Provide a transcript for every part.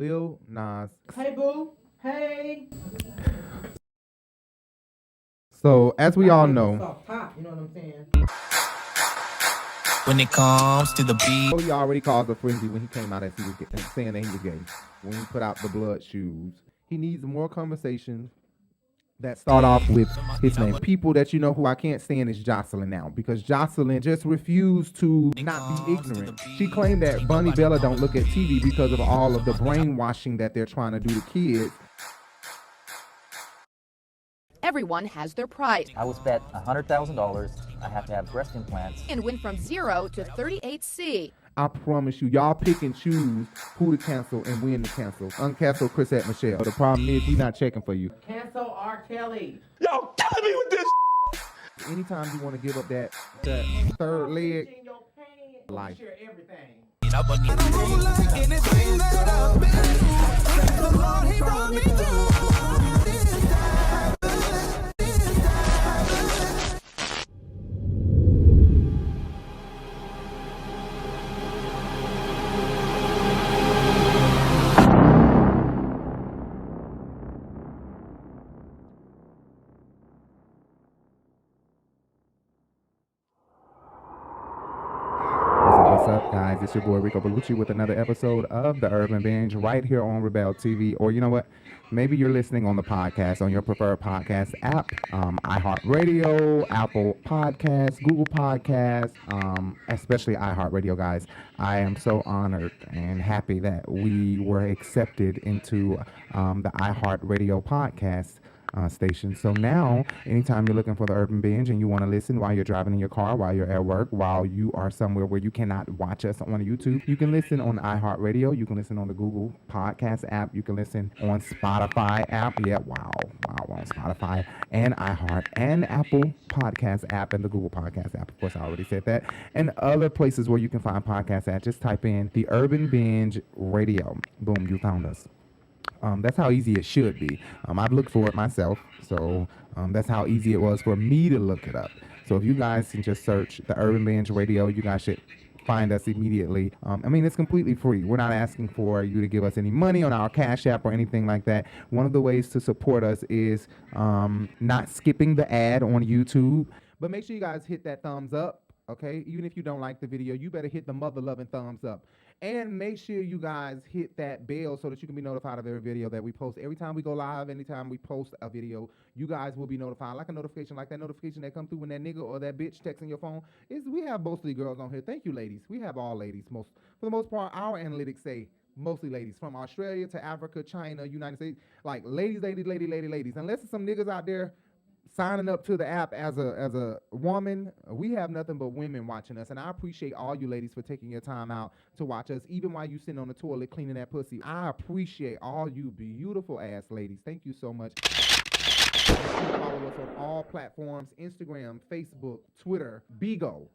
Lil Nas. Hey, boo. Hey. So, as we all know, Soft top, you know what I'm saying? When it comes to the beat, he already caused a frenzy when he came out as he was saying that he was gay. When he put out the blood shoes, he needs more conversations that start off with his name. People that you know who I can't stand is Joseline now, because Joseline just refused to not be ignorant. She claimed that Bunny Bella don't look at TV because of all of the brainwashing that they're trying to do to kids. Everyone has their price. I was bet $100,000 I have to have breast implants. And went from 0 to 38C. I promise you, y'all pick and choose who to cancel and when to cancel. Uncancel Chrisette Michele. But the problem is, we not checking for you. Cancel R. Kelly. Y'all killing me with this. Anytime you want to give up that third leg, In your pain, life. share everything. What's up, guys? It's your boy Rico Bellucci with another episode of the Urban Binge right here on RibelTV. Or you know what? Maybe you're listening on the podcast, on your preferred podcast app, iHeartRadio, Apple Podcasts, Google Podcasts, especially iHeartRadio, guys. I am so honored and happy that we were accepted into the iHeartRadio podcast station. So now, anytime you're looking for the Urban Binge and you want to listen while you're driving in your car, while you're at work, while you are somewhere where you cannot watch us on YouTube, you can listen on iHeartRadio. You can listen on the Google Podcast app. You can listen on Spotify app. Yeah, wow, on Spotify and iHeart and Apple Podcast app and the Google Podcast app. Of course, I already said that. And other places where you can find podcasts at. Just type in the Urban Binge Radio. Boom, you found us. That's how easy it should be. I've looked for it myself, so that's how easy it was for me to look it up. So if you guys can just search the Urban Binge Radio, you guys should find us immediately. I mean, it's completely free. We're not asking for you to give us any money on our Cash App or anything like that. One of the ways to support us is not skipping the ad on YouTube. But make sure you guys hit that thumbs up, okay? Even if you don't like the video, you better hit the mother-loving thumbs up. And make sure you guys hit that bell so that you can be notified of every video that we post. Every time we go live, anytime we post a video, you guys will be notified. Like a notification, like that notification that come through when that nigga or that bitch texting your phone. We have mostly girls on here. Thank you, ladies. We have all ladies. For the most part, our analytics say mostly ladies. From Australia to Africa, China, United States. Like ladies. Unless there's some niggas out there signing up to the app as a woman, we have nothing but women watching us, and I appreciate all you ladies for taking your time out to watch us, even while you sitting on the toilet cleaning that pussy. I appreciate all you beautiful ass ladies. Thank you so much. Follow us on all platforms: Instagram, Facebook, Twitter, Bigo,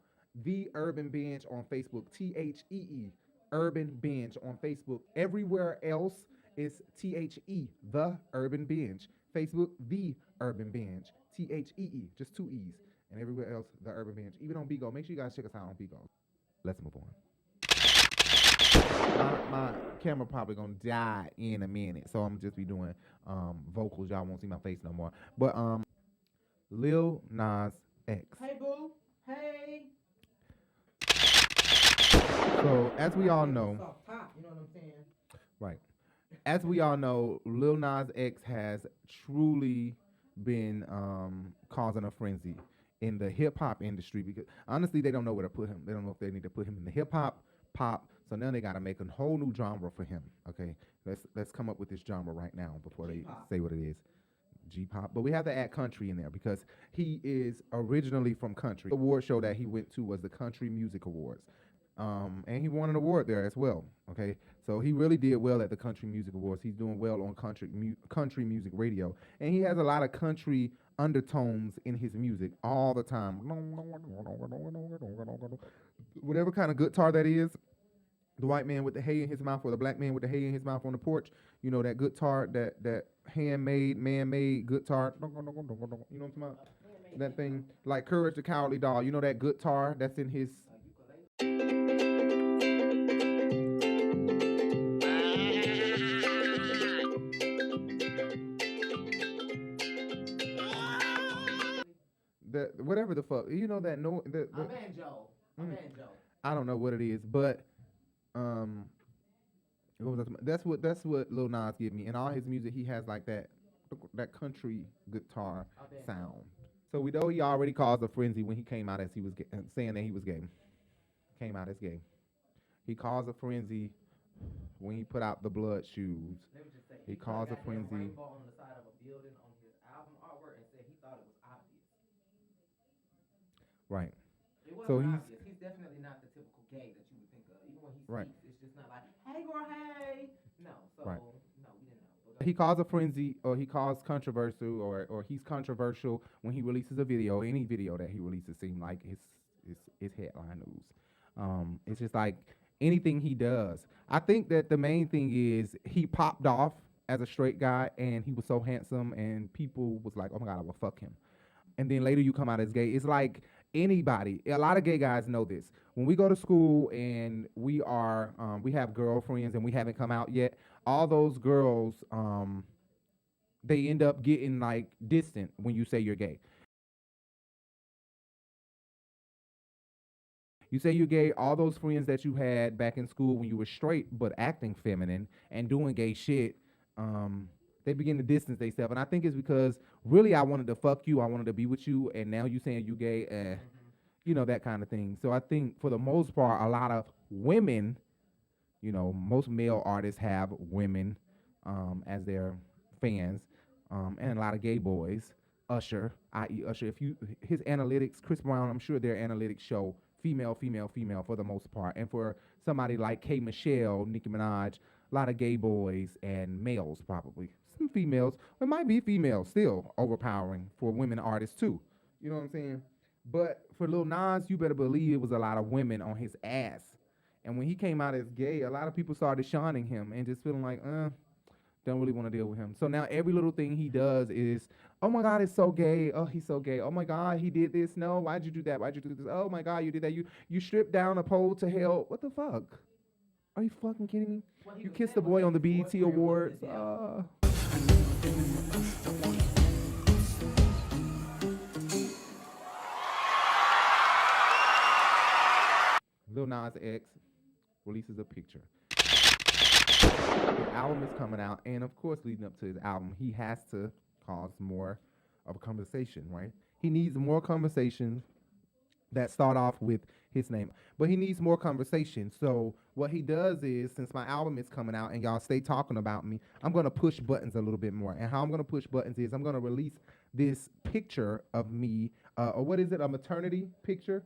The Urban Binge on Facebook, THEE, Urban Binge on Facebook. Everywhere else is THE, The Urban Binge. Facebook, The Urban Binge. THEE, just 2 E's. And everywhere else, the Urban Binge. Even on Bigo. Make sure you guys check us out on Bigo. Let's move on. My camera probably gonna die in a minute, so I'm gonna just be doing vocals. Y'all won't see my face no more. But Lil Nas X. Hey, boo. Hey. So as we all know, Soft top, you know what I'm saying? right? As we all know, Lil Nas X has truly been causing a frenzy in the hip hop industry, because honestly they don't know where to put him. They don't know if they need to put him in the hip hop, pop. So now they got to make a whole new genre for him. Okay, let's come up with this genre right now before G-pop. They say what it is. G-pop, but we have to add country in there because he is originally from country. The award show that he went to was the Country Music Awards. And he won an award there as well. Okay, so he really did well at the Country Music Awards. He's doing well on country music radio, and he has a lot of country undertones in his music all the time. Whatever kind of guitar that is, the white man with the hay in his mouth or the black man with the hay in his mouth on the porch. You know, that guitar, that handmade, man-made guitar. You know what I'm talking about? That thing, like Courage the Cowardly Dog. You know that guitar that's in his... the whatever the fuck, you know that no A banjo. A Mm. banjo. I don't know what it is, but um, that's what Lil Nas give me. In all his music, he has like that country guitar A banjo. sound. So we know he already caused a frenzy when he came out as he was saying that he was gay. Came out as gay. He caused a frenzy when he put out the blood shoes. Let me just say, He put caused a goddamn frenzy. rainbow on the side of a building on his album artwork and said he thought it was obvious. Right. It wasn't So he's obvious. He's definitely not the typical gay that you would think of. Even when he Right. speaks, it's just not like, hey girl, hey. No, so Right. no, we didn't know. But he caused a frenzy, or he caused controversial, or he's controversial when he releases a video. Any video that he releases seem like his headline news. It's just like anything he does. I think that the main thing is he popped off as a straight guy, and he was so handsome, and people was like, "Oh my God, I will fuck him." And then later you come out as gay. It's like anybody. A lot of gay guys know this. When we go to school and we have girlfriends and we haven't come out yet, all those girls, they end up getting like distant when you say you're gay. You say you're gay, all those friends that you had back in school when you were straight but acting feminine and doing gay shit, they begin to distance themselves. And I think it's because really I wanted to fuck you, I wanted to be with you, and now you saying you gay, you know, that kind of thing. So I think for the most part, a lot of women, you know, most male artists have women as their fans, and a lot of gay boys. Usher, i.e. Usher, if you his analytics, Chris Brown, I'm sure their analytics show female, female, female for the most part. And for somebody like K. Michelle, Nicki Minaj, a lot of gay boys and males probably. Some females. It might be females still overpowering for women artists too. You know what I'm saying? But for Lil Nas, you better believe it was a lot of women on his ass. And when he came out as gay, a lot of people started shunning him and just feeling like, don't really want to deal with him. So now every little thing he does is, oh my God, it's so gay. Oh, he's so gay. Oh my God, he did this. No, why'd you do that? Why'd you do this? Oh my God, you did that. You stripped down a pole to hell. What the fuck? Are you fucking kidding me? what he You was kissed the saying boy was on the that his BET boyfriend was Awards. his devil. Lil Nas X releases a picture. His album is coming out, and of course, leading up to his album, he has to cause more of a conversation, right? He needs more conversation that start off with his name, but he needs more conversation. So what he does is, since my album is coming out and y'all stay talking about me, I'm gonna push buttons a little bit more. And how I'm gonna push buttons is I'm gonna release this picture of me, or what is it, a maternity picture,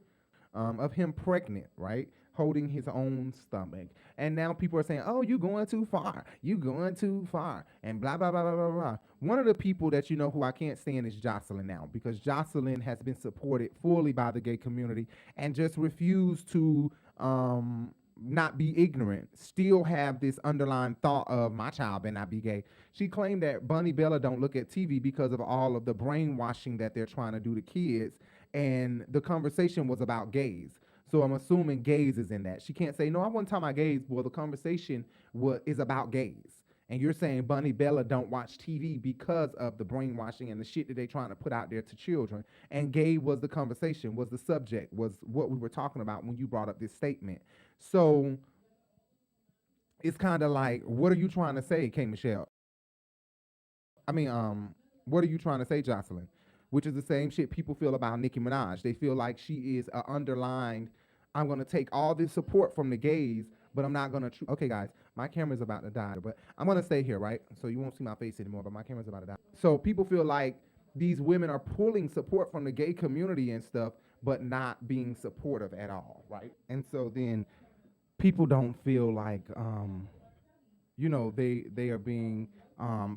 of him pregnant, right? Holding his own stomach. And now people are saying, oh, you going too far. You going too far. And blah, blah, blah, blah, blah, blah. One of the people that you know who I can't stand is Joseline now, because Joseline has been supported fully by the gay community and just refused to not be ignorant, still have this underlying thought of my child better not be gay. She claimed that Bunny Bella don't look at TV because of all of the brainwashing that they're trying to do to kids, and the conversation was about gays. So I'm assuming gays is in that. She can't say, no, I wasn't talking about gays. Well, the conversation is about gays. And you're saying Bunny Bella don't watch TV because of the brainwashing and the shit that they're trying to put out there to children. And gay was the conversation, was the subject, was what we were talking about when you brought up this statement. So it's kind of like, what are you trying to say, K. Michelle? I mean, what are you trying to say, Joseline? Which is the same shit people feel about Nicki Minaj. They feel like she is a underlined, I'm going to take all this support from the gays, but I'm not going to, okay, guys, my camera's about to die, but I'm going to stay here, right? So you won't see my face anymore, but my camera's about to die. So people feel like these women are pulling support from the gay community and stuff, but not being supportive at all, right? And so then people don't feel like, you know, they are being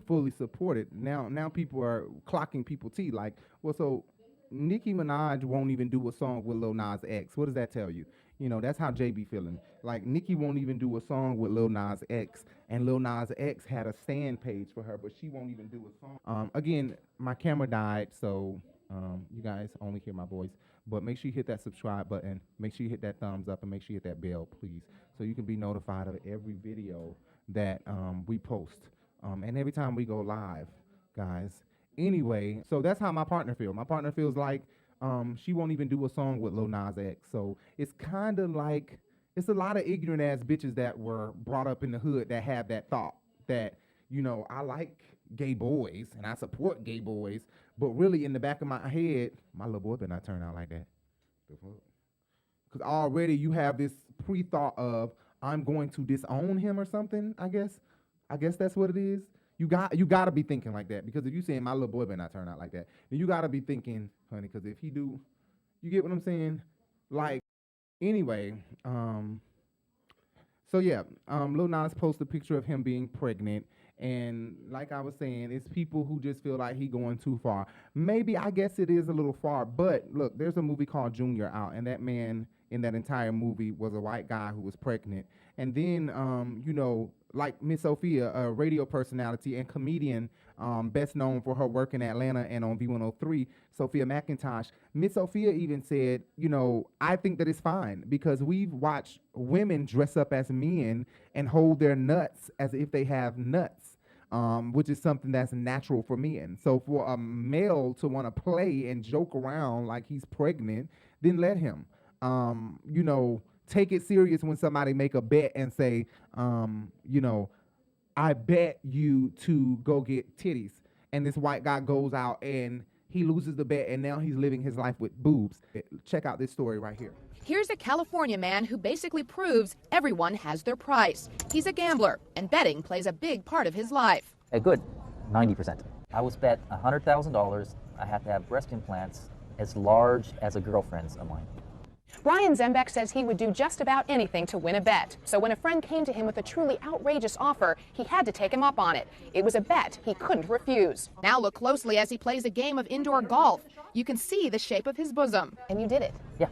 fully supported. Now people are clocking people T like, well, so Nicki Minaj won't even do a song with Lil Nas X. What does that tell you? You know, that's how Jay be feeling. Like, Nicki won't even do a song with Lil Nas X, and Lil Nas X had a stand page for her, but she won't even do a song. Again, my camera died, so you guys only hear my voice. But make sure you hit that subscribe button. Make sure you hit that thumbs up, and make sure you hit that bell, please, so you can be notified of every video that we post. And every time we go live, guys. Anyway, so that's how my partner feels. My partner feels like She won't even do a song with Lil Nas X. So it's kind of like, it's a lot of ignorant ass bitches that were brought up in the hood that have that thought that, you know, I like gay boys and I support gay boys, but really in the back of my head, my little boy better not turn out like that. Because already you have this pre-thought of, I'm going to disown him or something, I guess. I guess that's what it is. You got to be thinking like that, because if you saying my little boy better not turn out like that, then you got to be thinking, honey, because if he do, you get what I'm saying? Like, anyway, so yeah, Lil Nas posted a picture of him being pregnant, and like I was saying, it's people who just feel like he going too far. Maybe, I guess it is a little far, but look, there's a movie called Junior out, and that man in that entire movie was a white guy who was pregnant. And then, you know, like Miss Sophia, a radio personality and comedian, best known for her work in Atlanta and on V103, Sophia McIntosh. Miss Sophia even said, you know, I think that it's fine because we've watched women dress up as men and hold their nuts as if they have nuts, which is something that's natural for men. So for a male to want to play and joke around like he's pregnant, then let him. You know, take it serious when somebody make a bet and say, you know, I bet you to go get titties. And this white guy goes out and he loses the bet, and now he's living his life with boobs. Check out this story right here. Here's a California man who basically proves everyone has their price. He's a gambler, and betting plays a big part of his life. A good 90%. I was bet $100,000 I have to have breast implants as large as a girlfriend's of mine. Brian Zembeck says he would do just about anything to win a bet. So when a friend came to him with a truly outrageous offer, he had to take him up on it. It was a bet he couldn't refuse. Now look closely as he plays a game of indoor golf. You can see the shape of his bosom. And you did it. Yeah.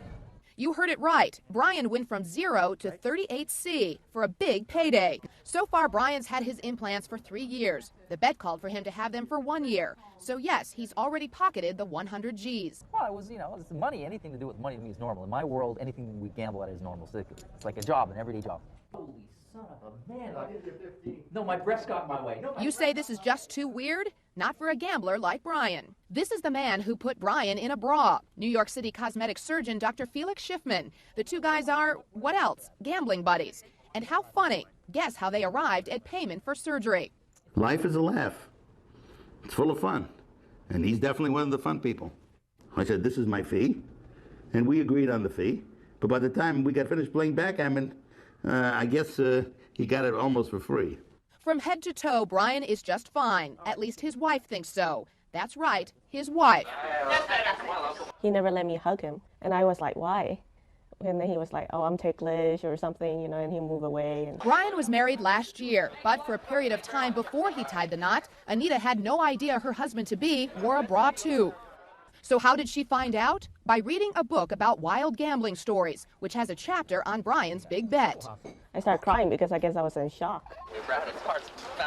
You heard it right. Brian went from 0 to 38C for a big payday. So far, Brian's had his implants for 3 years. The bet called for him to have them for 1 year. So yes, he's already pocketed the 100 G's. Well, it was, you know, it's money. Anything to do with money to me is normal. In my world, anything we gamble at is normal. So it's like a job, an everyday job. Holy son of a man. No, my breast got in my way. No, you say this is just too weird? Not for a gambler like Brian. This is the man who put Brian in a bra. New York City cosmetic surgeon Dr. Felix Schiffman. The two guys are, what else? Gambling buddies. And how funny. Guess how they arrived at payment for surgery. Life is a laugh. It's full of fun. And he's definitely one of the fun people. I said, this is my fee. And we agreed on the fee. But by the time we got finished playing backgammon, I guess he got it almost for free. From head to toe, Brian is just fine. At least his wife thinks so. That's right, his wife. He never let me hug him. And I was like, why? And then he was like, oh, I'm ticklish or something, you know, and he'd move away. And Brian was married last year, but for a period of time before he tied the knot, Anita had no idea her husband-to-be wore a bra too. So how did she find out? By reading a book about wild gambling stories, which has a chapter on Brian's big bet. I started crying because I guess I was in shock.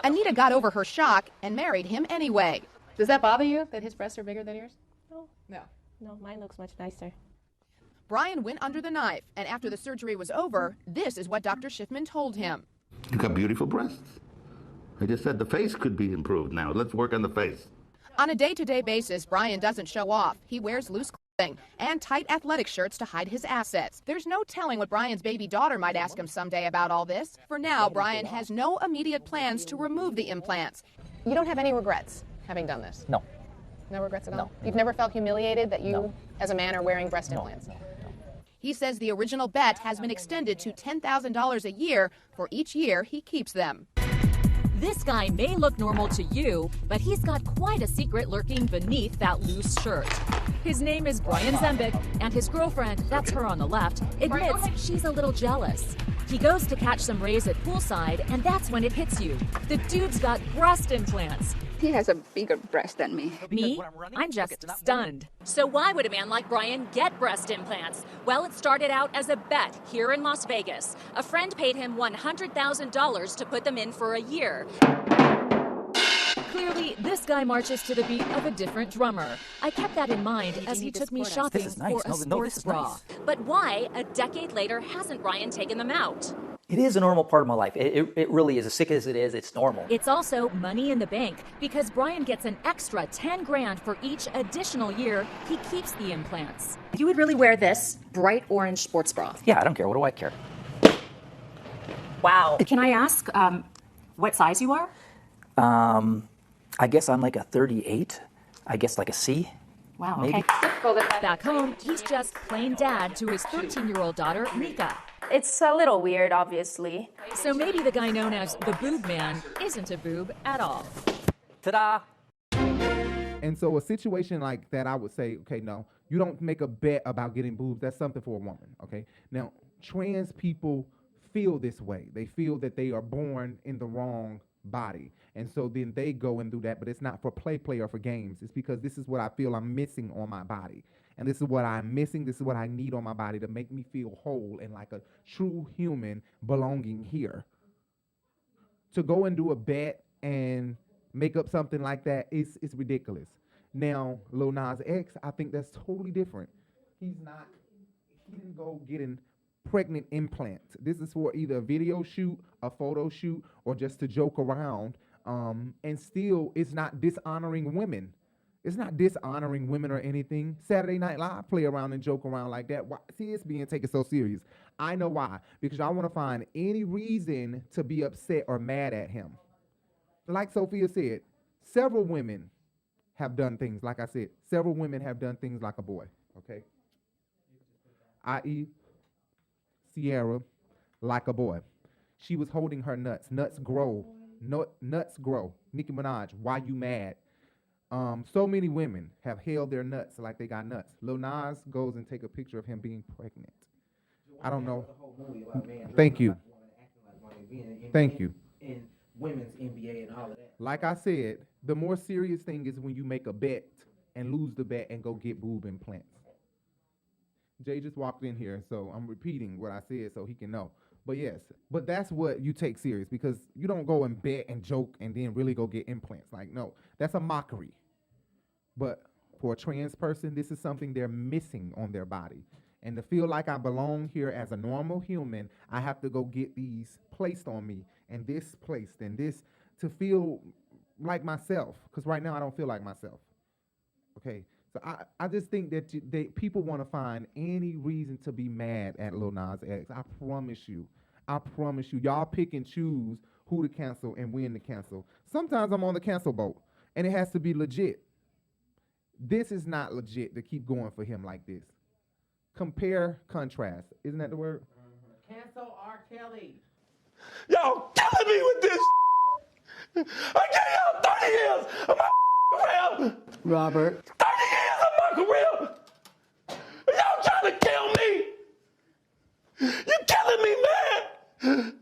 Anita got over her shock and married him anyway. Does that bother you that his breasts are bigger than yours? No. No. No, mine looks much nicer. Brian went under the knife, and after the surgery was over, this is what Dr. Schiffman told him. You got beautiful breasts. I just said the face could be improved now. Let's work on the face. On a day-to-day basis, Brian doesn't show off. He wears loose clothing and tight athletic shirts to hide his assets. There's no telling what Brian's baby daughter might ask him someday about all this. For now, Brian has no immediate plans to remove the implants. You don't have any regrets having done this? No. No regrets at all? No. You've never felt humiliated that you, No. as a man, are wearing breast No. implants? No. He says the original bet has been extended to $10,000 a year for each year he keeps them. This guy may look normal to you, but he's got quite a secret lurking beneath that loose shirt. His name is Brian Zembeck, and his girlfriend, that's her on the left, admits she's a little jealous. He goes to catch some rays at poolside, and that's when it hits you. The dude's got breast implants. He has a bigger breast than me. Me? I'm just stunned. So why would a man like Brian get breast implants? Well, it started out as a bet here in Las Vegas. A friend paid him $100,000 to put them in for a year. Clearly, this guy marches to the beat of a different drummer. I kept that in mind as he took me shopping for a sports bra. But why, a decade later, hasn't Brian taken them out? It is a normal part of my life. It really is. As sick as it is, it's normal. It's also money in the bank because Brian gets an extra 10 grand for each additional year he keeps the implants. You would really wear this bright orange sports bra? Yeah, I don't care. What do I care? Wow. Can I ask what size you are? I guess I'm like a 38. I guess like a C. Wow, maybe. okay. Back home, he's just plain dad to his 13-year-old daughter, Nika. It's a little weird, obviously. So maybe the guy known as the boob man isn't a boob at all. Ta-da! And so a situation like that, I would say, okay, no, you don't make a bet about getting boobs. That's something for a woman, okay? Now, trans people feel this way. They feel that they are born in the wrong body. And so then they go and do that, but it's not for play or for games. It's because this is what I feel I'm missing on my body. And this is what I'm missing. This is what I need on my body to make me feel whole and like a true human belonging here. To go and do a bet and make up something like that is ridiculous. Now, Lil Nas X, I think that's totally different. He didn't go getting pregnant implants. This is for either a video shoot, a photo shoot, or just to joke around. And still, it's not dishonoring women. It's not dishonoring women or anything. Saturday Night Live play around and joke around like that. Why? See, it's being taken so serious. I know why. Because I want to find any reason to be upset or mad at him. Like Sophia said, several women have done things, like I said, several women have done things like a boy, okay? I.e., Sierra, like a boy. She was holding her nuts. Nuts grow. Nuts grow. Nicki Minaj, why you mad? So many women have held their nuts like they got nuts. Lil Nas goes and take a picture of him being pregnant. I don't know. Thank you. Thank you. In women's NBA and all of that. Like I said, the more serious thing is when you make a bet and lose the bet and go get boob implants. Jay just walked in here, so I'm repeating what I said so he can know. But yes, but that's what you take serious, because you don't go and bet and joke and then really go get implants. Like, no, that's a mockery. But for a trans person, this is something they're missing on their body. And to feel like I belong here as a normal human, I have to go get these placed on me and this placed and this to feel like myself. Because right now I don't feel like myself. Okay, so I just think that people want to find any reason to be mad at Lil Nas X. I promise you. Y'all pick and choose who to cancel and when to cancel. Sometimes I'm on the cancel boat, and it has to be legit. This is not legit to keep going for him like this. Compare, contrast. Isn't that the word? Cancel R. Kelly. Y'all killing me with this. I gave y'all 30 years of my career. Robert. 30 years of my career. Y'all trying to kill me. You killing me, man.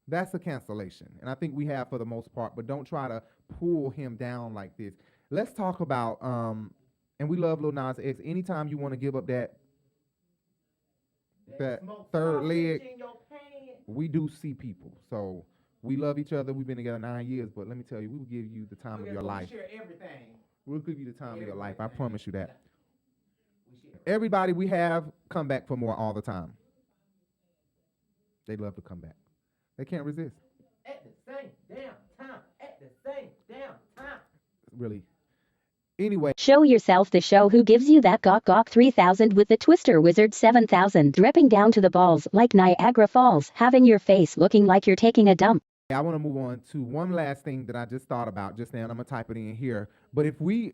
That's a cancellation, and I think we have for the most part, but don't try to pull him down like this. Let's talk about, and we love Lil Nas X. Anytime you want to give up that third leg, we do see people. So we love each other. We've been together 9 years, but let me tell you, we will give you the time of your life. Share everything. We'll give you the time of your life. I promise you that. Everybody we have come back for more all the time. They love to come back. They can't resist. At the same damn time. At the same damn time. Really. Anyway. Show yourself the show who gives you that gawk 3000 with the Twister Wizard 7000 dripping down to the balls like Niagara Falls, having your face looking like you're taking a dump. I want to move on to one last thing that I just thought about just now, and I'm going to type it in here. But if we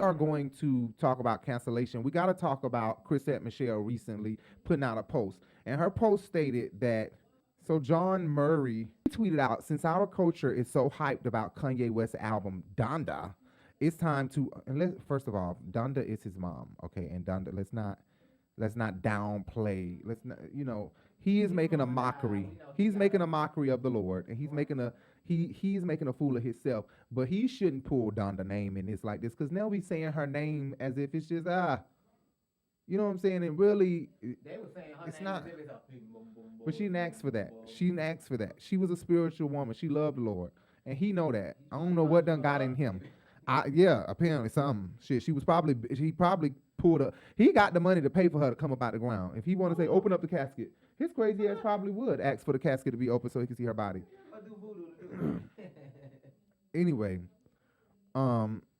are going to talk about cancellation, we got to talk about Chrisette Michele recently putting out a post. And her post stated that, so John Murray tweeted out, since our culture is so hyped about Kanye West's album Donda, it's time to, first of all, Donda is his mom, okay? And Donda, let's not downplay, he is making a mockery. He's making a mockery of the Lord, and he's making a fool of himself. But he shouldn't pull Donda's name in this like this, because now he's saying her name as if it's just you know what I'm saying? It really, They were saying her it's name not. as if it's a boom, boom, boom, But she didn't ask for that. boom. She didn't ask for that. She was a spiritual woman. She loved the Lord, and he know that. I don't know what done got in him. Apparently something. Shit, he probably pulled up. He got the money to pay for her to come up out the ground. If he want to say, open up the casket, His crazy ass probably would ask for the casket to be open so he could see her body. Anyway,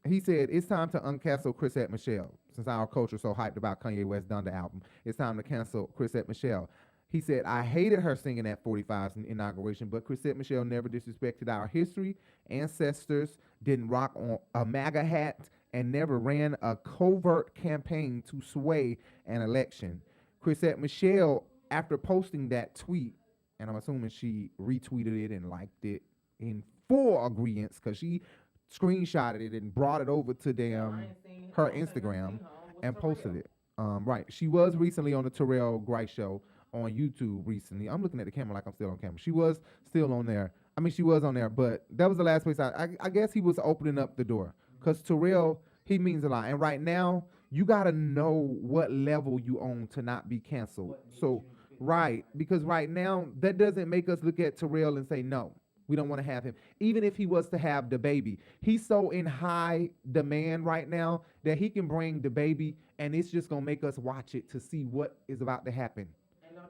he said it's time to uncancel Chrisette Michele. Since our culture so hyped about Kanye West's Donda album, it's time to cancel Chrisette Michele. He said, I hated her singing at 45's inauguration, but Chrisette Michele never disrespected our history, ancestors, didn't rock on a MAGA hat, and never ran a covert campaign to sway an election. Chrisette Michele, after posting that tweet, and I'm assuming she retweeted it and liked it in full agreement, because she screenshotted it and brought it over to her Instagram and posted it. Right. She was recently on the Terrell Grice show on YouTube recently. I'm looking at the camera like I'm still on camera. She was still on there. I mean, she was on there, but that was the last place I guess he was opening up the door. Because Terrell, he means a lot. And right now, you got to know what level you on to not be canceled. So, right. Because right now, that doesn't make us look at Terrell and say, no, we don't want to have him. Even if he was to have the baby. He's so in high demand right now that he can bring the baby, and it's just going to make us watch it to see what is about to happen.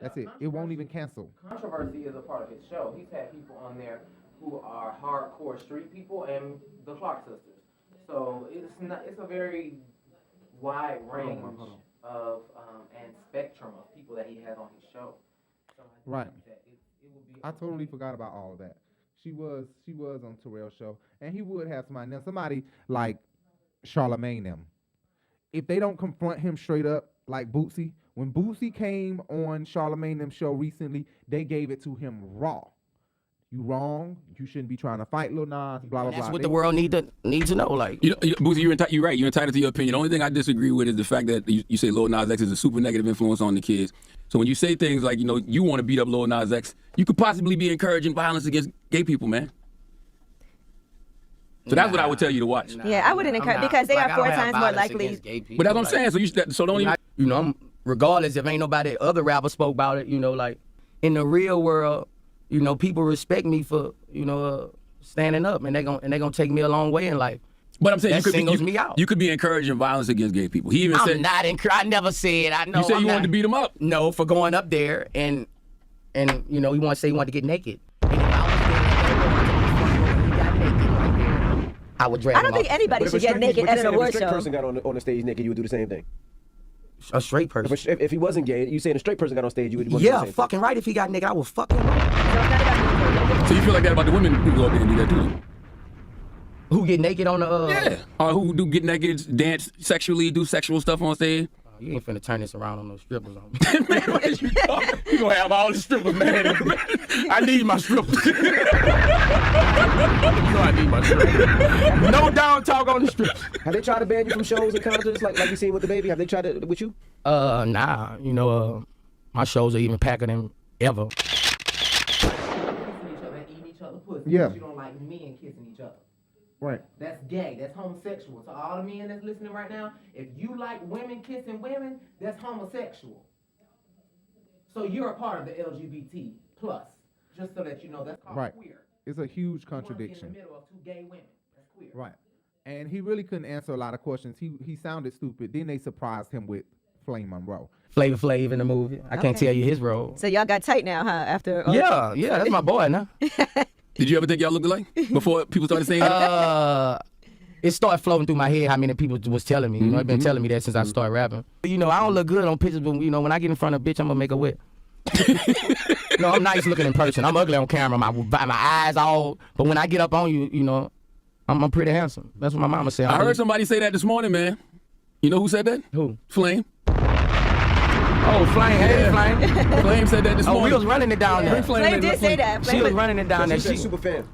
That's it. It won't even cancel. Controversy is a part of his show. He's had people on there who are hardcore street people and the Clark sisters. So it's a very wide range of and spectrum of people that he has on his show. So right. I totally forgot about all of that. She was on Terrell's show, and he would have somebody like Charlamagne them. If they don't confront him straight up, like Boosie, when Boosie came on Charlamagne them show recently, they gave it to him raw. You wrong. You shouldn't be trying to fight Lil Nas. Blah blah blah. That's what the world need to know. Like, Boosie, you're right. You're entitled to your opinion. The only thing I disagree with is the fact that you say Lil Nas X is a super negative influence on the kids. So when you say things like, you want to beat up Lil Nas X, you could possibly be encouraging violence against gay people, man. So that's what I would tell you to watch. Yeah, I wouldn't encourage, because they are 4 times more likely. But that's what I'm saying. So don't even. Regardless if ain't nobody other rapper spoke about it, like in the real world, people respect me for, standing up, and they gonna take me a long way in life. But I'm saying that singles me out. You could be encouraging violence against gay people. He even said, I never said. I know. You said you wanted to beat him up. No, for going up there and he wanted to say he wanted to get naked. I would drag him I don't think anybody should get naked at an award show. If a straight person got on the stage naked, you would do the same thing. A straight person. If he wasn't gay, you saying a straight person got on stage, you would do the same fucking thing. right. If he got naked, I would fuck him. So you feel like that about the women who go up there and do that too? Who get naked on the Yeah. Or who do get naked, dance sexually, do sexual stuff on stage? You ain't finna turn this around on those strippers on me. Man, what you talking? You gonna have all the strippers, man. I need my strippers. You know I need my strippers. No down talk on the strippers. Have they tried to ban you from shows and concerts like you seen with the baby? Have they tried it with you? Nah. My shows are even packer than ever. Kissing each other and eating each other pussy. Yeah. You don't like men kissing each other. Right. That's gay. That's homosexual. To all the men that's listening right now, if you like women kissing women, that's homosexual. So you're a part of the LGBT plus. Just so that you know, that's called queer. It's a huge contradiction. In the middle of 2 gay women. That's queer. Right. And he really couldn't answer a lot of questions. He sounded stupid. Then they surprised him with Flame Monroe. Flavor Flav in the movie. I can't tell you his role. So y'all got tight now, huh? After Yeah, that's my boy now. Did you ever think y'all looked alike before people started saying that? It started floating through my head how many people was telling me. They've been telling me that since I started rapping. I don't look good on pictures, but when I get in front of a bitch, I'm gonna make her wet. No, I'm nice looking in person. I'm ugly on camera. My eyes all, but when I get up on you, I'm pretty handsome. That's what my mama said. I heard somebody say that this morning, man. You know who said that? Who? Flame. Oh, Flame. Hey, Flame. Flame said that this morning. Oh, we was running it down there. Flame did say that. She was running it down there. She's a super fan.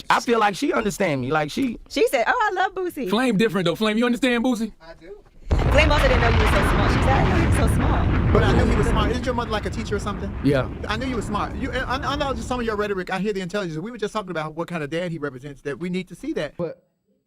I feel like she understand me. Like she said, "Oh, I love Boosie." Flame different though. Flame, you understand Boosie? I do. Flame also didn't know you were so small. She said, "I know you were so small." But I knew he was smart. Isn't your mother like a teacher or something? Yeah. I knew you were smart. I know just some of your rhetoric. I hear the intelligence. We were just talking about what kind of dad he represents. That we need to see that. But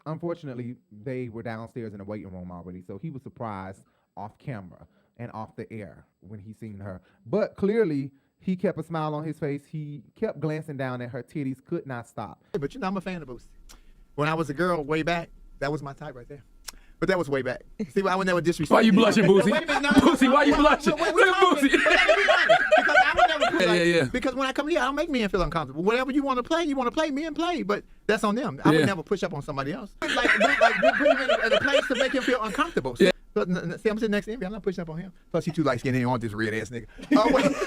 unfortunately, they were downstairs in the waiting room already, so he was surprised off camera and off the air when he seen her. But clearly, he kept a smile on his face. He kept glancing down at her titties, could not stop. But I'm a fan of Boosie. When I was a girl way back, that was my type right there. But that was way back. See, I would never disrespect. Why you blushing, Boosie? Wait a minute, no, Boosie, why you blushing? Look Look at Boosie. But let me be honest, because I would never put Yeah. Because when I come here, I don't make men feel uncomfortable. Whatever you want to play, men play. But that's on them. I would never push up on somebody else. Like put him in a place to make him feel uncomfortable. See, I'm sitting next to him. I'm not pushing up on him. Plus, he too light skinned. He on this red ass nigga.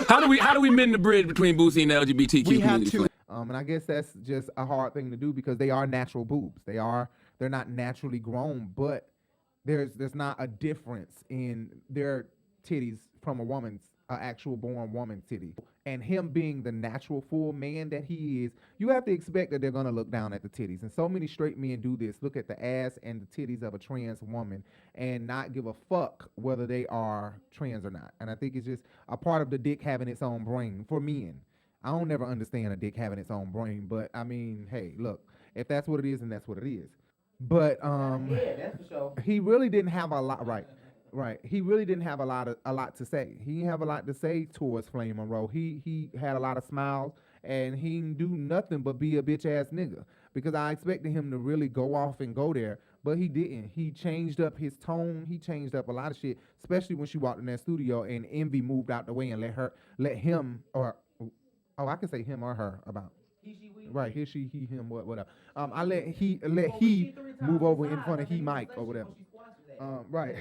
How do we mend the bridge between Boosie and the LGBTQ community? And I guess that's just a hard thing to do because they are natural boobs. They're not naturally grown, but there's not a difference in their titties from a woman's actual born woman titty. And him being the natural full man that he is, you have to expect that they're gonna look down at the titties. And so many straight men do this, look at the ass and the titties of a trans woman and not give a fuck whether they are trans or not. And I think it's just a part of the dick having its own brain for men. I don't never understand a dick having its own brain, but I mean, hey, look, if that's what it is, then that's what it is. But that's for sure. he really didn't have a lot. Right. He really didn't have a lot to say. He didn't have a lot to say towards Flame Monroe. He had a lot of smiles, and he didn't do nothing but be a bitch ass nigga. Because I expected him to really go off and go there, but he didn't. He changed up his tone. He changed up a lot of shit, especially when she walked in that studio and Envy moved out the way and let him or I can say him or her about. He, she, we. Right, he, she, he, him, whatever. I let he move over in front of he Mike or whatever. Right.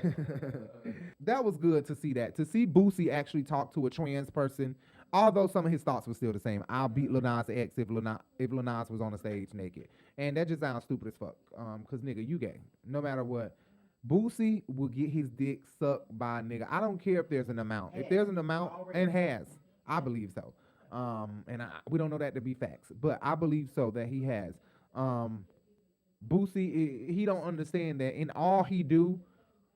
That was good to see that. To see Boosie actually talk to a trans person, although some of his thoughts were still the same. I'll beat Lil Nas X if Lil Nas was on the stage naked. And that just sounds stupid as fuck. Cause nigga, you gay. No matter what. Boosie will get his dick sucked by a nigga. I don't care if there's an amount. If there's an amount, and has. I believe so. We don't know that to be facts, but I believe so that he has. Boosie, he don't understand that in all he do,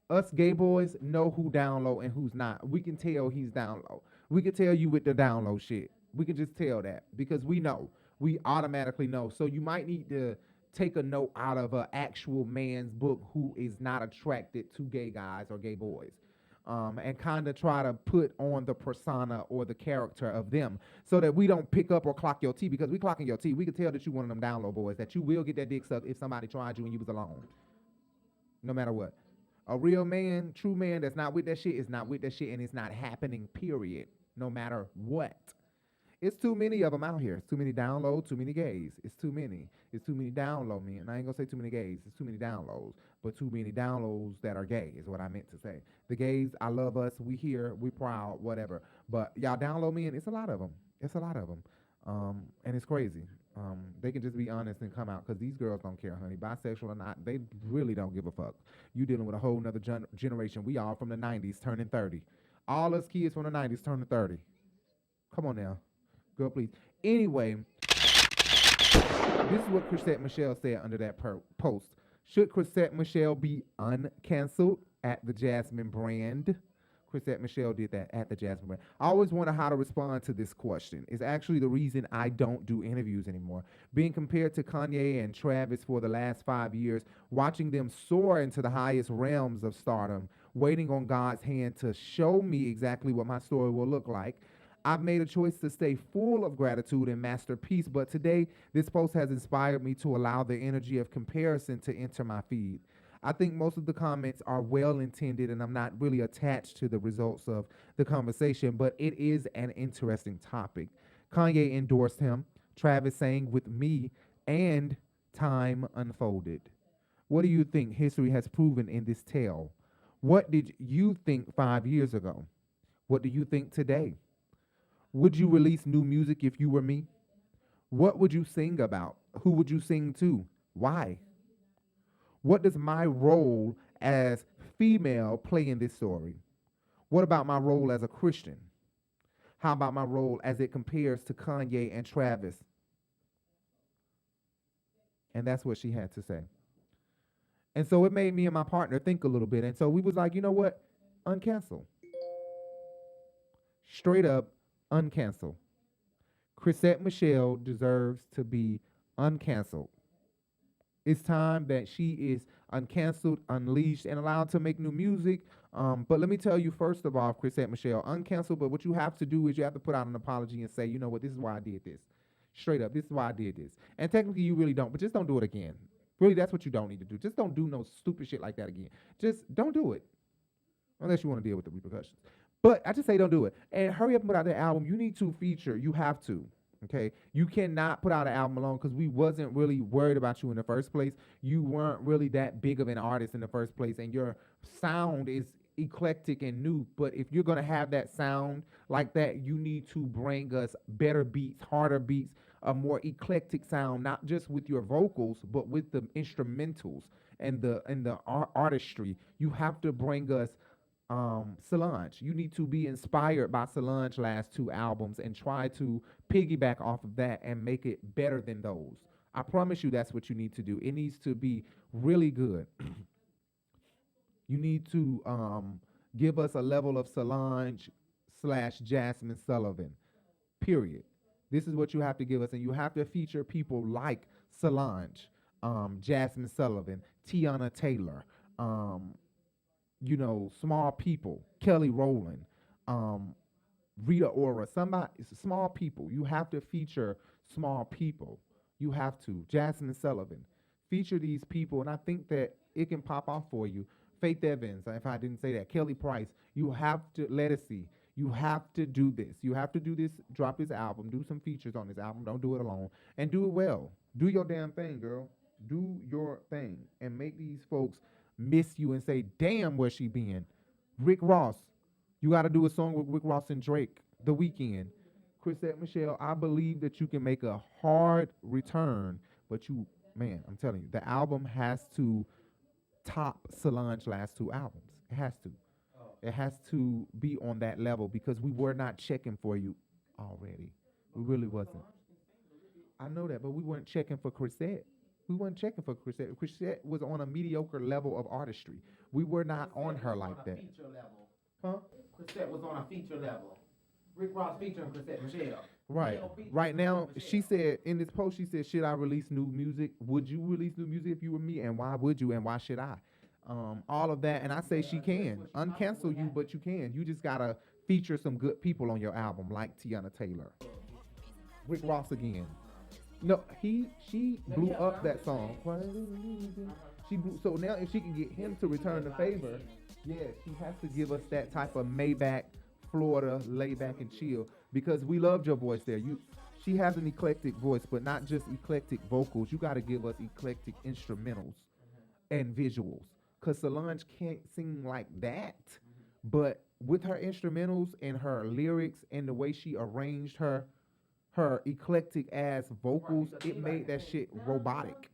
us gay boys know who down low and who's not. We can tell he's down low. We can tell you with the down low shit. We can just tell that because we know. We automatically know. So you might need to take a note out of an actual man's book who is not attracted to gay guys or gay boys. And kind of try to put on the persona or the character of them so that we don't pick up or clock your T, because we clocking your T. We can tell that you one of them down low boys, that you will get that dick sucked if somebody tried you and you was alone. No matter what. A real man, true man that's not with that shit is not with that shit, and it's not happening, period. No matter what. It's too many of them out here. It's too many down low, too many gays. It's too many. It's too many down low men. I ain't gonna say too many gays. It's too many down lows. But too many down lows that are gay is what I meant to say. The gays, I love us. We here. We proud. Whatever. But y'all down low men, it's a lot of them. It's a lot of them. And it's crazy. They can just be honest and come out, because these girls don't care, honey. Bisexual or not, they really don't give a fuck. You dealing with a whole nother generation. We all from the 90s turning 30. All us kids from the 90s turning 30. Come on now. Girl, please. Anyway, this is what Chrisette Michele said under that post. Should Chrisette Michele be uncanceled at the Jasmine brand? Chrisette Michele did that at the Jasmine brand. I always wonder how to respond to this question. It's actually the reason I don't do interviews anymore. Being compared to Kanye and Travis for the last 5 years, watching them soar into the highest realms of stardom, waiting on God's hand to show me exactly what my story will look like. I've made a choice to stay full of gratitude and masterpiece, but today this post has inspired me to allow the energy of comparison to enter my feed. I think most of the comments are well-intended, and I'm not really attached to the results of the conversation, but it is an interesting topic. Kanye endorsed him, Travis sang with me, and time unfolded. What do you think history has proven in this tale? What did you think 5 years ago? What do you think today? Would you release new music if you were me? What would you sing about? Who would you sing to? Why? What does my role as female play in this story? What about my role as a Christian? How about my role as it compares to Kanye and Travis? And that's what she had to say. And so it made me and my partner think a little bit. And so we was like, you know what? Uncancel. Straight up, uncancel. Chrisette Michele deserves to be uncanceled. It's time that she is uncanceled, unleashed, and allowed to make new music. But let me tell you, first of all, Chrisette Michele, uncanceled, but what you have to do is you have to put out an apology and say, you know what, this is why I did this. Straight up, this is why I did this. And technically you really don't, but just don't do it again. Really, that's what you don't need to do. Just don't do no stupid shit like that again. Just don't do it. Unless you want to deal with the repercussions. But I just say don't do it. And hurry up and put out the album. You need to feature. You have to. Okay? You cannot put out an album alone because we wasn't really worried about you in the first place. You weren't really that big of an artist in the first place. And your sound is eclectic and new. But if you're going to have that sound like that, you need to bring us better beats, harder beats, a more eclectic sound, not just with your vocals, but with the instrumentals and the artistry. You have to bring us Solange. You need to be inspired by Solange's last 2 albums and try to piggyback off of that and make it better than those. I promise you that's what you need to do. It needs to be really good. You need to give us a level of Solange / Jasmine Sullivan, period. This is what you have to give us, and you have to feature people like Solange, Jasmine Sullivan, Tiana Taylor, small people, Kelly Rowland, Rita Ora, somebody, small people. You have to feature small people. You have to. Jasmine Sullivan. Feature these people, and I think that it can pop off for you. Faith Evans, if I didn't say that. Kelly Price. You have to, Lettucey. You have to do this. You have to do this, drop this album, do some features on this album. Don't do it alone. And do it well. Do your damn thing, girl. Do your thing. And make these folks miss you and say, damn, where she been? Rick Ross. You got to do a song with Rick Ross and Drake. The Weeknd. Chrisette Michele, I believe that you can make a hard return. But man, I'm telling you, the album has to top Solange's last 2 albums. It has to. It has to be on that level because we were not checking for you already. We really wasn't. I know that, but we weren't checking for Chrisette. We weren't checking for Chrisette. Chrisette was on a mediocre level of artistry. We were not on her like that. Huh? Chrisette was on a feature level. Rick Ross featuring Chrisette Michele. Right. Right now, she said, in this post, she said, should I release new music? Would you release new music if you were me? And why would you? And why should I? All of that. And I say she can. Uncancel you, but you can. You just got to feature some good people on your album, like Tiana Taylor. Rick Ross again. No, she blew up that song. So now if she can get him to return the favor, yeah, she has to give us that type of Maybach, Florida, lay back and chill, because we loved your voice there. She has an eclectic voice, but not just eclectic vocals. You got to give us eclectic instrumentals and visuals, because Solange can't sing like that, but with her instrumentals and her lyrics and the way she arranged her eclectic ass vocals, it made that shit robotic.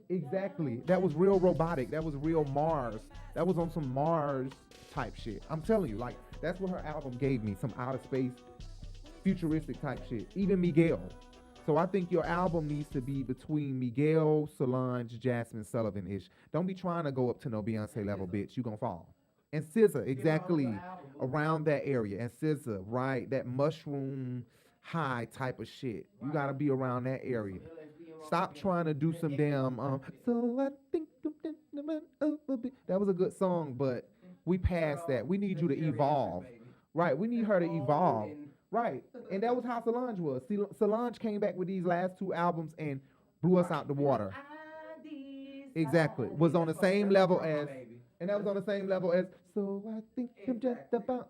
Exactly. That was real robotic. That was real Mars. That was on some Mars type shit. I'm telling you, like, that's what her album gave me, some outer space, futuristic type shit. Even Miguel. So I think your album needs to be between Miguel, Solange, Jasmine Sullivan-ish. Don't be trying to go up to no Beyonce level, bitch. You gonna fall. And SZA, exactly, around that area. And SZA, right, that mushroom high type of shit. You gotta be around that area. Stop trying to do some damn, so I think that was a good song, but we passed that. We need you to evolve. Right, we need her to evolve. Right, and that was how Solange was. Solange came back with these last 2 albums and blew us out the water. Exactly. Was on the same level as, and that was on the same level as, so I think I'm just about.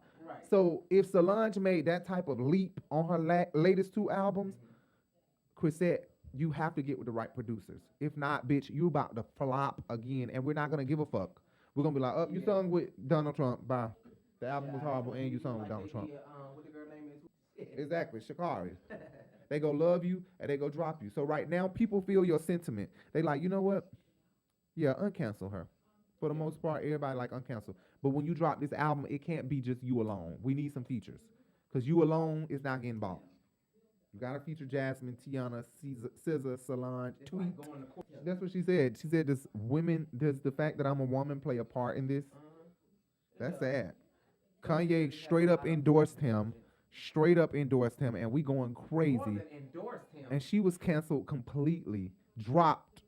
So if Solange made that type of leap on her latest 2 albums, Chrisette, you have to get with the right producers. If not, bitch, you about to flop again, and we're not going to give a fuck. We're going to be like, you sung with Donald Trump, bye. The album was horrible, and you sung with Donald Trump. What the girl name is? Exactly, Sha'Carri. They go love you, and they go drop you. So right now, people feel your sentiment. They like, you know what? Yeah, uncancel her. For the most part, everybody like uncancel. But when you drop this album, it can't be just you alone. We need some features. Because you alone is not getting bought. You got to feature Jasmine, Tiana, SZA, Solange, Tweet. That's what she said. She said, does the fact that I'm a woman play a part in this? That's sad. Kanye straight up endorsed him, and we going crazy. And she was canceled completely. Dropped.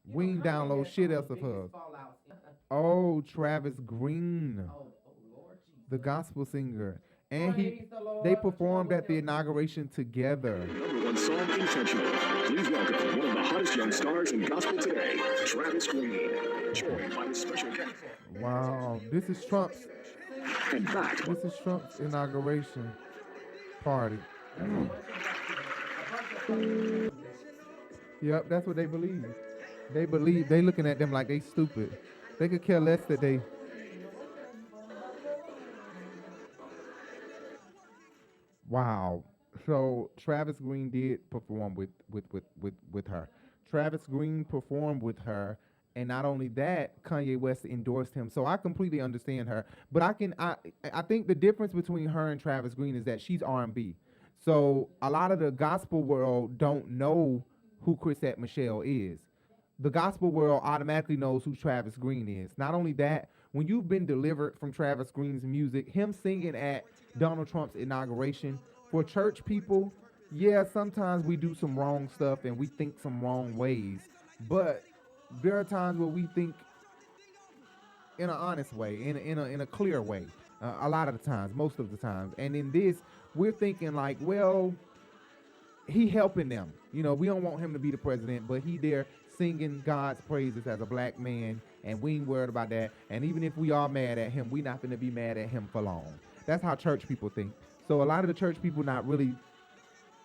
We ain't download shit else of her. Oh, Travis Greene, the gospel singer. And they performed at the inauguration together. Number one song Intentional. Please welcome one of the hottest young stars in gospel today, Travis Greene. Joined by his special guest. Wow, this is Trump's inauguration party. Yep, that's what they believe. They looking at them like they stupid. They could care less that they. Wow. So Travis Greene did perform with her. Travis Greene performed with her, and not only that, Kanye West endorsed him. So I completely understand her. But I think the difference between her and Travis Greene is that she's R&B. So a lot of the gospel world don't know who Chrisette Michele is. The gospel world automatically knows who Travis Greene is. Not only that, when you've been delivered from Travis Greene's music, him singing at Donald Trump's inauguration, for church people, yeah, sometimes we do some wrong stuff and we think some wrong ways. But there are times where we think in an honest way, in a clear way. A lot of the times, most of the times. And in this, we're thinking like, well, he helping them. You know, we don't want him to be the president, but he there singing God's praises as a black man, and we ain't worried about that. And even if we are mad at him, we not going to be mad at him for long. That's how church people think. So a lot of the church people not really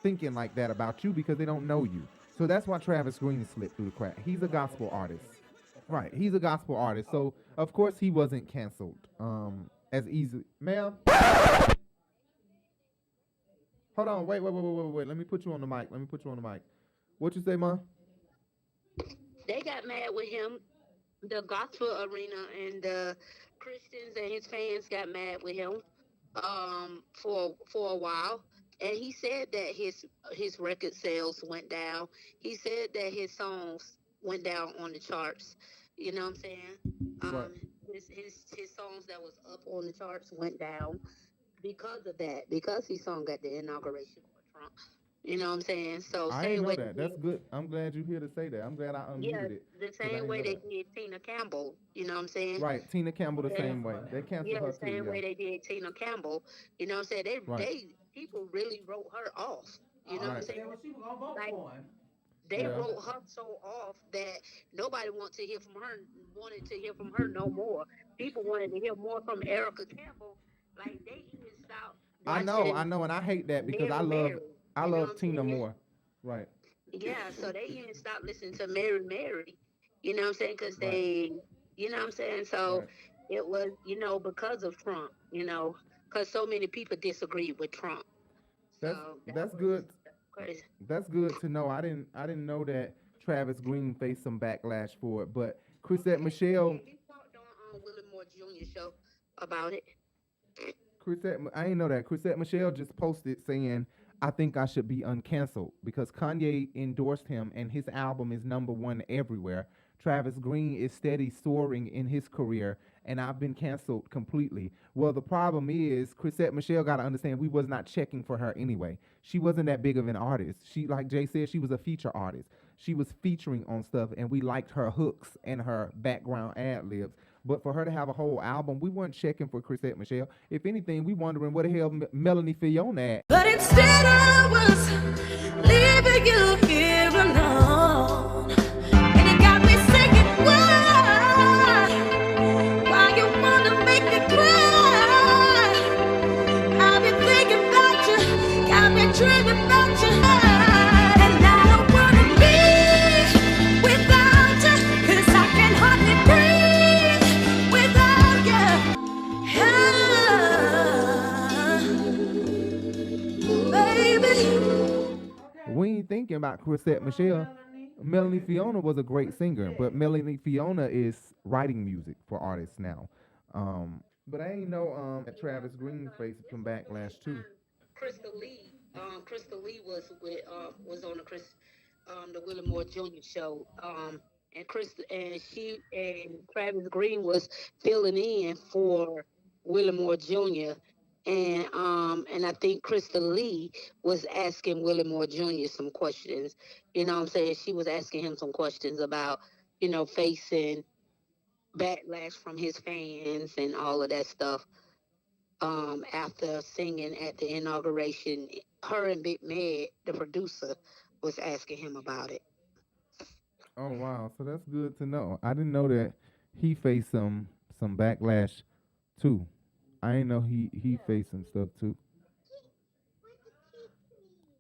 thinking like that about you because they don't know you. So that's why Travis Greene slipped through the crack. He's a gospel artist. Right, he's a gospel artist. So, of course, he wasn't canceled as easily. Ma'am? Hold on, wait. Let me put you on the mic. What you say, Ma? They got mad with him. The gospel arena and the Christians and his fans got mad with him for a while. And he said that his record sales went down. He said that his songs went down on the charts. You know what I'm saying? Right. His songs that was up on the charts went down because of that. Because he sung at the inauguration for Trump. You know what I'm saying? So I didn't know that. That's good. I'm glad you're here to say that. I'm glad I unmuted it. The same way they did Tina Campbell. You know what I'm saying? Right. Tina Campbell the same way. They canceled her the same way they did Tina Campbell. You know what I'm saying? People really wrote her off. You know what I'm saying? They wrote her so off that nobody wanted to hear from her no more. People wanted to hear more from Erica Campbell. Like they even stopped. I know, and I hate that because I love Tina more. Right. Yeah, so they even stopped listening to Mary. You know what I'm saying? Because they, you know what I'm saying? So it was, because of Trump, because so many people disagreed with Trump. That's good. Crazy. That's good to know. I didn't know that Travis Greene faced some backlash for it, but Chrisette Michele. He talked on Willimore Jr. show about it. I didn't know that. Chrisette Michele just posted saying, I think I should be uncanceled because Kanye endorsed him and his album is #1 everywhere. Travis Greene is steady soaring in his career and I've been canceled completely. Well, the problem is Chrisette Michele got to understand we was not checking for her anyway. She wasn't that big of an artist. She, like Jay said, she was a feature artist. She was featuring on stuff and we liked her hooks and her background ad-libs. But for her to have a whole album, we weren't checking for Chrisette Michele. If anything, we wondering where the hell Melanie Fiona at. But instead I was leaving you here alone. And it got me thinking, why you wanna make me cry? I've been thinking about you, got me dreaming about you. And I don't wanna be without you, 'cause I can hardly breathe without you. Baby. We ain't thinking about Chrisette Michele. Melanie Fiona was a great singer, but Melanie Fiona is writing music for artists now. But I ain't know that Travis Greene faced some backlash too. Crystal Lee was on the Willimore Jr. show. And she and Travis Greene was filling in for Willimore Jr. And I think Crystal Lee was asking Willimore Jr. some questions. You know what I'm saying? She was asking him some questions about, facing backlash from his fans and all of that stuff. after singing at the inauguration. Her and Big Med, the producer, was asking him about it. Oh wow, so that's good to know. I didn't know that he faced some backlash too. I didn't know he faced some stuff too.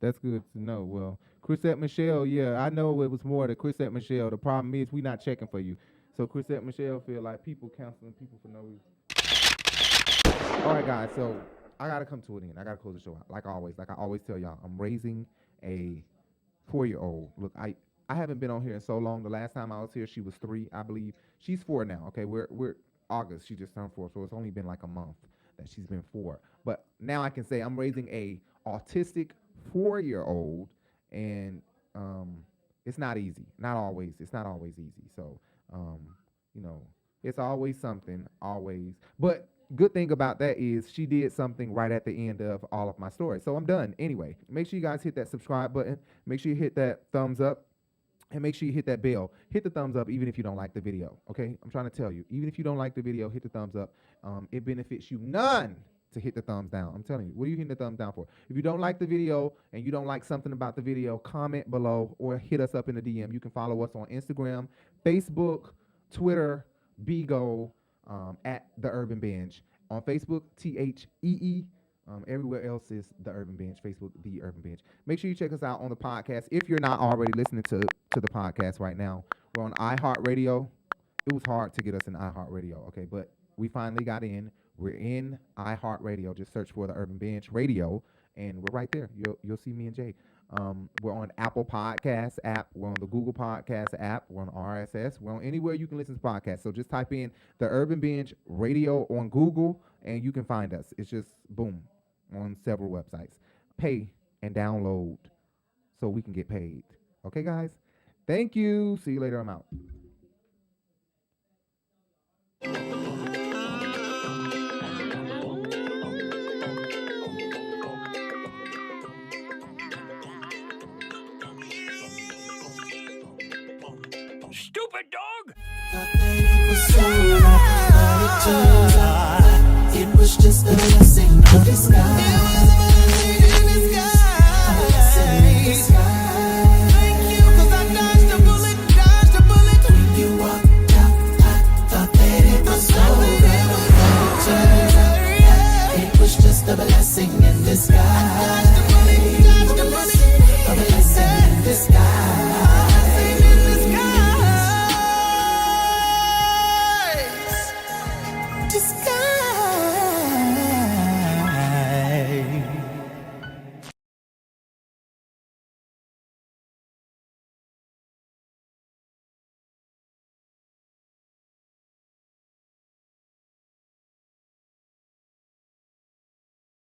That's good to know. Well, Chrisette Michele, yeah, I know it was more to Chrisette Michele. The problem is we not checking for you. So Chrisette Michele feel like people counseling people for no reason. All right, guys, so I got to come to it in. I got to close the show out. Like I always tell y'all, I'm raising a 4-year-old. Look, I haven't been on here in so long. The last time I was here, she was 3, I believe. She's 4 now, okay? We're August. She just turned 4, so it's only been like a month that she's been 4. But now I can say I'm raising a autistic 4-year-old, and it's not easy. Not always. It's not always easy. So, it's always something, always. But good thing about that is she did something right at the end of all of my stories. So I'm done. Anyway, make sure you guys hit that subscribe button. Make sure you hit that thumbs up. And make sure you hit that bell. Hit the thumbs up even if you don't like the video, okay? I'm trying to tell you. Even if you don't like the video, hit the thumbs up. It benefits you none to hit the thumbs down. I'm telling you. What are you hitting the thumbs down for? If you don't like the video and you don't like something about the video, comment below or hit us up in the DM. You can follow us on Instagram, Facebook, Twitter, Bigo, at The Urban Binge. On Facebook, THEE. Everywhere else is The Urban Binge. Facebook, The Urban Binge. Make sure you check us out on the podcast. If you're not already listening to the podcast right now, we're on iHeartRadio. It was hard to get us in iHeartRadio, okay? But we finally got in. We're in iHeartRadio. Just search for The Urban Binge Radio, and we're right there. You'll see me and Jay. We're on Apple Podcasts app. We're on the Google Podcasts app. We're on RSS. We're on anywhere you can listen to podcasts. So just type in The Urban Binge Radio on Google, and you can find us. It's just, boom, on several websites. Pay and download so we can get paid. Okay, guys? Thank you. See you later. I'm out. Stupid dog! It was just a blessing in disguise. Thank you, 'cause I dodged a bullet. When you walked out, I thought that it was over. It was just a blessing in disguise.